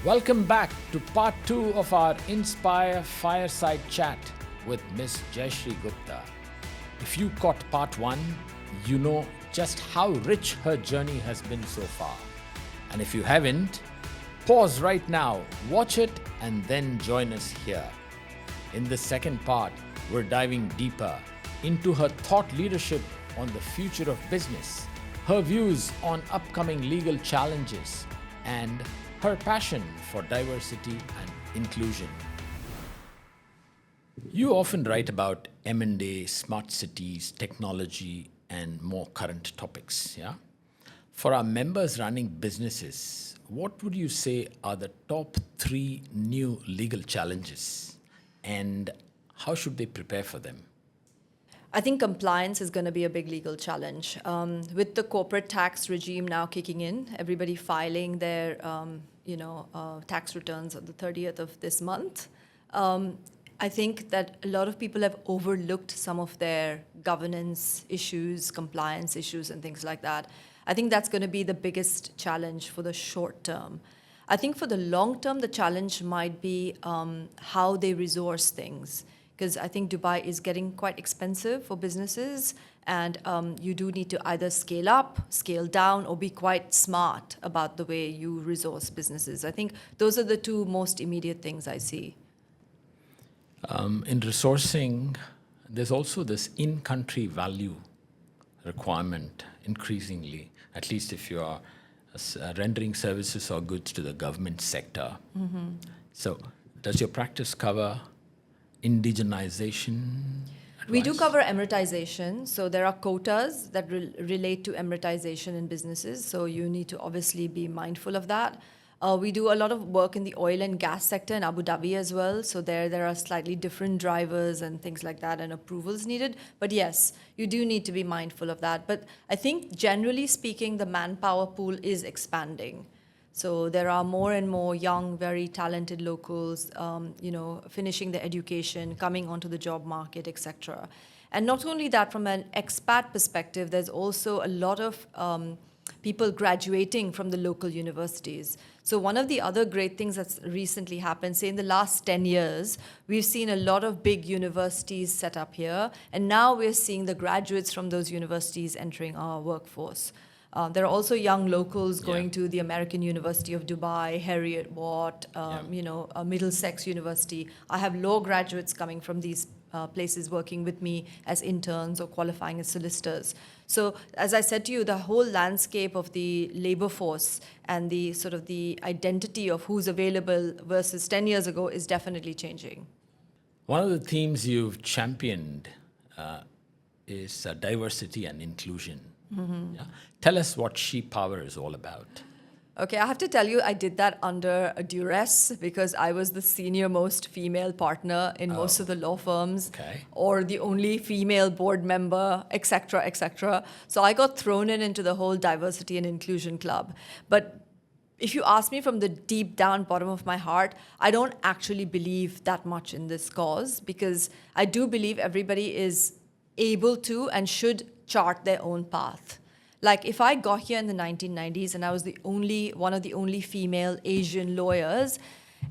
Welcome back to part 2 of our Inspire Fireside chat with Miss Jayshree Gupta. If you caught part 1, you know just how rich her journey has been so far. And if you haven't, pause right now, watch it, and then join us here. In the second part, we're diving deeper into her thought leadership on the future of business, her views on upcoming legal challenges, and her passion for diversity and inclusion. You often write about M&A, smart cities, technology, and more current topics, yeah? For our members running businesses, what would you say are the top 3 new legal challenges, and how should they prepare for them? I think compliance is going to be a big legal challenge. With the corporate tax regime now kicking in, everybody filing their tax returns on the 30th of this month, I think that a lot of people have overlooked some of their governance issues, compliance issues, and things like that. I think that's going to be the biggest challenge for the short term. I think for the long term, the challenge might be how they resource things, because I think Dubai is getting quite expensive for businesses, and you do need to either scale up, scale down, or be quite smart about the way you resource businesses. I think those are the 2 most immediate things I see. In resourcing, there's also this in-country value requirement increasingly, at least if you are rendering services or goods to the government sector. Mm-hmm. So does your practice cover indigenization advice? We do cover emiratization. So there are quotas that relate to emiratization in businesses. So you need to obviously be mindful of that. We do a lot of work in the oil and gas sector in Abu Dhabi as well. So there are slightly different drivers and things like that and approvals needed. But yes, you do need to be mindful of that. But I think generally speaking, the manpower pool is expanding. So there are more and more young, very talented locals, finishing their education, coming onto the job market, etc. And not only that, from an expat perspective, there's also a lot of people graduating from the local universities. So one of the other great things that's recently happened, say in the last 10 years, we've seen a lot of big universities set up here. And now we're seeing the graduates from those universities entering our workforce. There are also young locals going to the American University of Dubai, Heriot-Watt, Middlesex University. I have law graduates coming from these places working with me as interns or qualifying as solicitors. So as I said to you, the whole landscape of the labor force and the sort of the identity of who's available versus 10 years ago is definitely changing. One of the themes you've championed is diversity and inclusion. Mm-hmm. Yeah. Tell us what She Power is all about. Okay, I have to tell you, I did that under a duress because I was the senior most female partner in most of the law firms, or the only female board member, etc., etc. So I got thrown into the whole diversity and inclusion club. But if you ask me from the deep down bottom of my heart, I don't actually believe that much in this cause, because I do believe everybody is able to and should chart their own path. Like if I got here in the 1990s and I was one of the only female Asian lawyers,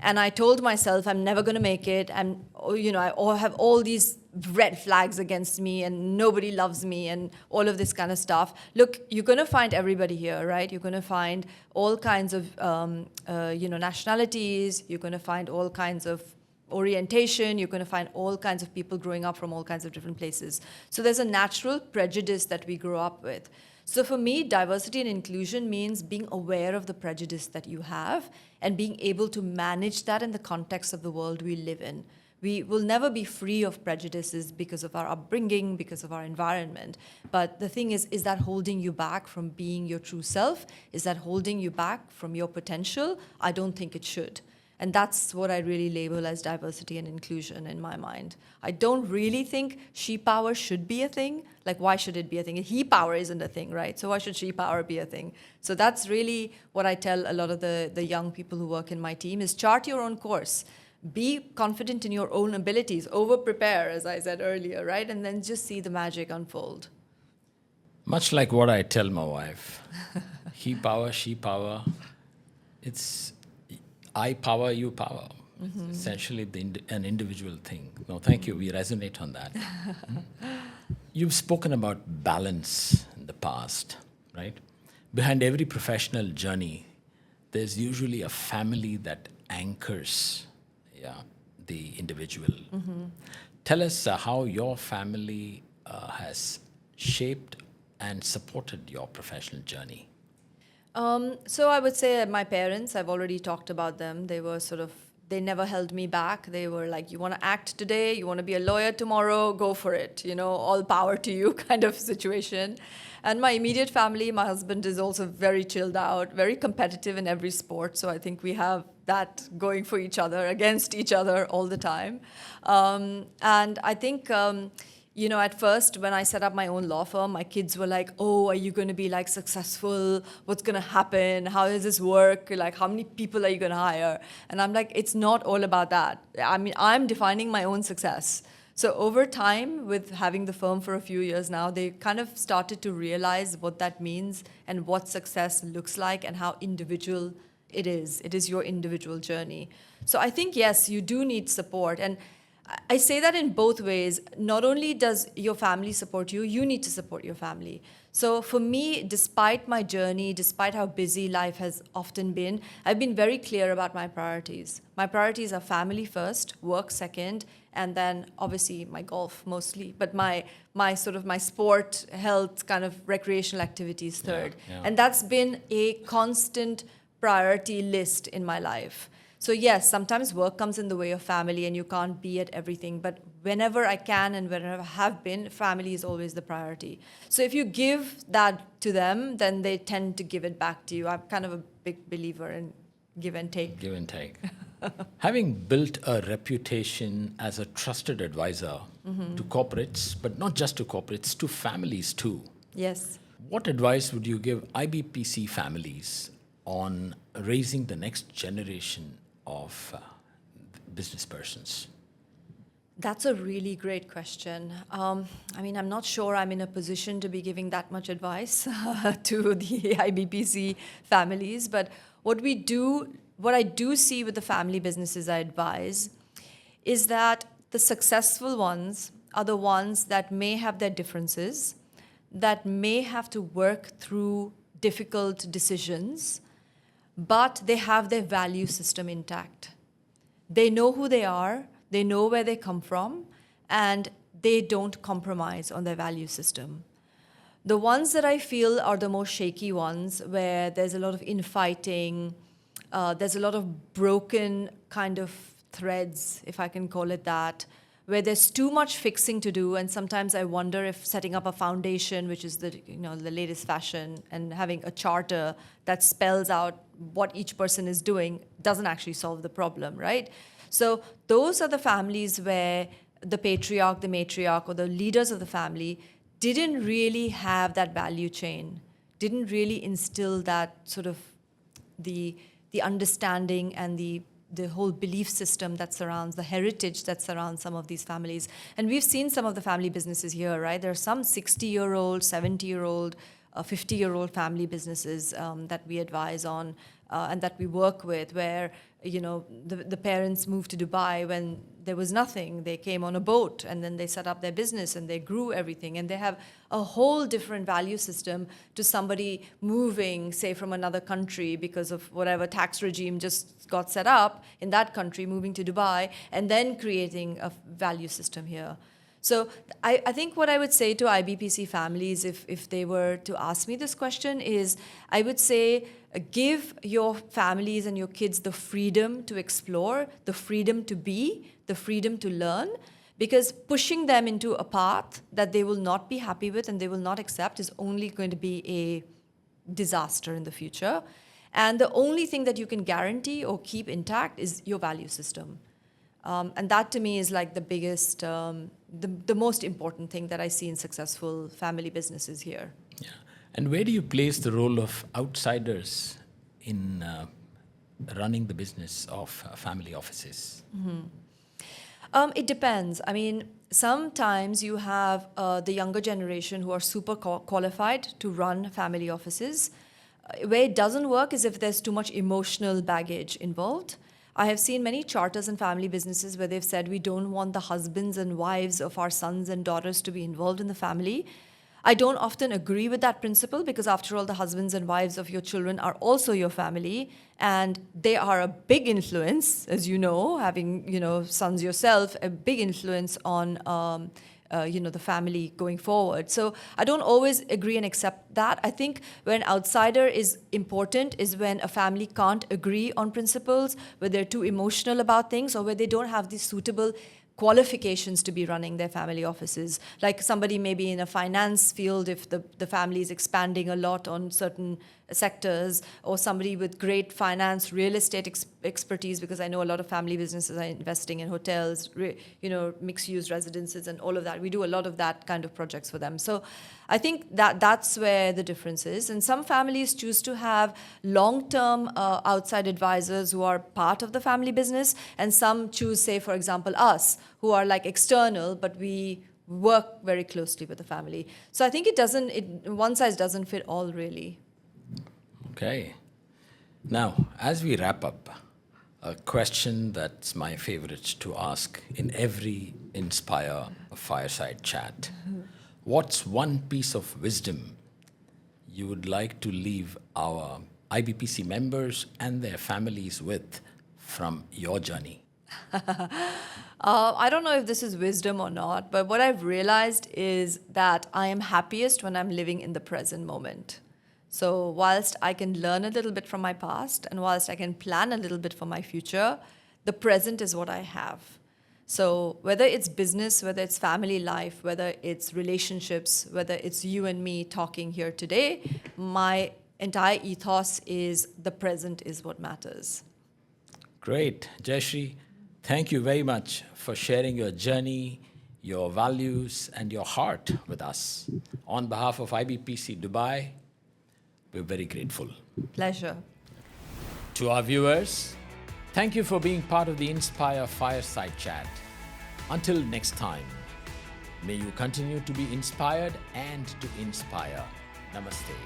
and I told myself I'm never going to make it, and I have all these red flags against me and nobody loves me and all of this kind of stuff. Look, you're going to find everybody here, right? You're going to find all kinds of nationalities. You're going to find all kinds of orientation. You're going to find all kinds of people growing up from all kinds of different places. So there's a natural prejudice that we grow up with. So for me, diversity and inclusion means being aware of the prejudice that you have and being able to manage that in the context of the world we live in. We will never be free of prejudices because of our upbringing, because of our environment. But the thing is that holding you back from being your true self? Is that holding you back from your potential? I don't think it should. And that's what I really label as diversity and inclusion in my mind. I don't really think she power should be a thing. Like, why should it be a thing? He power isn't a thing, right? So why should she power be a thing? So that's really what I tell a lot of the young people who work in my team is chart your own course. Be confident in your own abilities. Over-prepare, as I said earlier, right? And then just see the magic unfold. Much like what I tell my wife. He power, she power. I power, you power. It's essentially an individual thing. No, thank you. We resonate on that. You've spoken about balance in the past, right? Behind every professional journey, there's usually a family that anchors, the individual. Tell us how your family has shaped and supported your professional journey. So I would say my parents, I've already talked about them. They were they never held me back. They were like, you want to act today, you want to be a lawyer tomorrow, go for it, all power to you kind of situation. And my immediate family, my husband is also very chilled out, very competitive in every sport. So I think we have that going for each other, against each other all the time. And I think, at first when I set up my own law firm, my kids were like, oh, are you going to be like successful? What's going to happen? How does this work? Like, how many people are you going to hire? And I'm like, it's not all about that. I mean, I'm defining my own success. So over time, with having the firm for a few years now, they kind of started to realize what that means and what success looks like and how individual it is. It is your individual journey. So I think, yes, you do need support. And I say that in both ways. Not only does your family support you, you need to support your family. So for me, despite my journey, despite how busy life has often been, I've been very clear about my priorities. My priorities are family first, work second, and then obviously my golf mostly, but my sport, health, kind of recreational activities third. Yeah. And that's been a constant priority list in my life. So yes, sometimes work comes in the way of family and you can't be at everything. But whenever I can and whenever I have been, family is always the priority. So if you give that to them, then they tend to give it back to you. I'm kind of a big believer in give and take. Give and take. Having built a reputation as a trusted advisor to corporates, but not just to corporates, to families too. Yes. What advice would you give IBPC families on raising the next generation of business persons? That's a really great question. I'm not sure I'm in a position to be giving that much advice to the IBPC families, but what I do see with the family businesses I advise is that the successful ones are the ones that may have their differences, that may have to work through difficult decisions, but they have their value system intact. They know who they are, they know where they come from, and they don't compromise on their value system. The ones that I feel are the most shaky ones, where there's a lot of infighting, there's a lot of broken kind of threads, if I can call it that, where there's too much fixing to do, and sometimes I wonder if setting up a foundation, which is the latest fashion, and having a charter that spells out what each person is doing doesn't actually solve the problem, right? So those are the families where the patriarch, the matriarch, or the leaders of the family didn't really have that value chain, didn't really instill that sort of the understanding and the whole belief system that surrounds, the heritage that surrounds some of these families. And we've seen some of the family businesses here, right? There are some 60-year-old, 70-year-old, 50-year-old family businesses that we advise on and that we work with, where the parents moved to Dubai when there was nothing. They came on a boat and then they set up their business and they grew everything. And they have a whole different value system to somebody moving, say, from another country because of whatever tax regime just got set up in that country, moving to Dubai, and then creating a value system here. So I think what I would say to IBPC families, if they were to ask me this question, is I would say give your families and your kids the freedom to explore, the freedom to be, the freedom to learn, because pushing them into a path that they will not be happy with and they will not accept is only going to be a disaster in the future. And the only thing that you can guarantee or keep intact is your value system. And that to me is like the biggest, the most important thing that I see in successful family businesses here. Yeah. And where do you place the role of outsiders in running the business of family offices? It depends. I mean, sometimes you have the younger generation who are super qualified to run family offices. Where it doesn't work is if there's too much emotional baggage involved. I have seen many charters and family businesses where they've said we don't want the husbands and wives of our sons and daughters to be involved in the family. I don't often agree with that principle because, after all, the husbands and wives of your children are also your family, and they are a big influence, as you know, having sons yourself, a big influence on the family going forward. So I don't always agree and accept that. I think when outsider is important is when a family can't agree on principles, where they're too emotional about things, or where they don't have the suitable qualifications to be running their family offices. Like somebody maybe in a finance field, if the family is expanding a lot on certain sectors, or somebody with great finance, real estate expertise, because I know a lot of family businesses are investing in hotels, mixed-use residences and all of that. We do a lot of that kind of projects for them. So I think that's where the difference is. And some families choose to have long-term outside advisors who are part of the family business, and some choose, say, for example, us, who are like external, but we work very closely with the family. So I think one size doesn't fit all, really. Okay. Now, as we wrap up, a question that's my favorite to ask in every Inspire Fireside chat. What's one piece of wisdom you would like to leave our IBPC members and their families with from your journey? I don't know if this is wisdom or not, but what I've realized is that I am happiest when I'm living in the present moment. So whilst I can learn a little bit from my past, and whilst I can plan a little bit for my future, the present is what I have. So whether it's business, whether it's family life, whether it's relationships, whether it's you and me talking here today, my entire ethos is the present is what matters. Great. Jayshree, thank you very much for sharing your journey, your values, and your heart with us. On behalf of IBPC Dubai, we're very grateful. Pleasure. To our viewers, thank you for being part of the Inspire Fireside Chat. Until next time, may you continue to be inspired and to inspire. Namaste.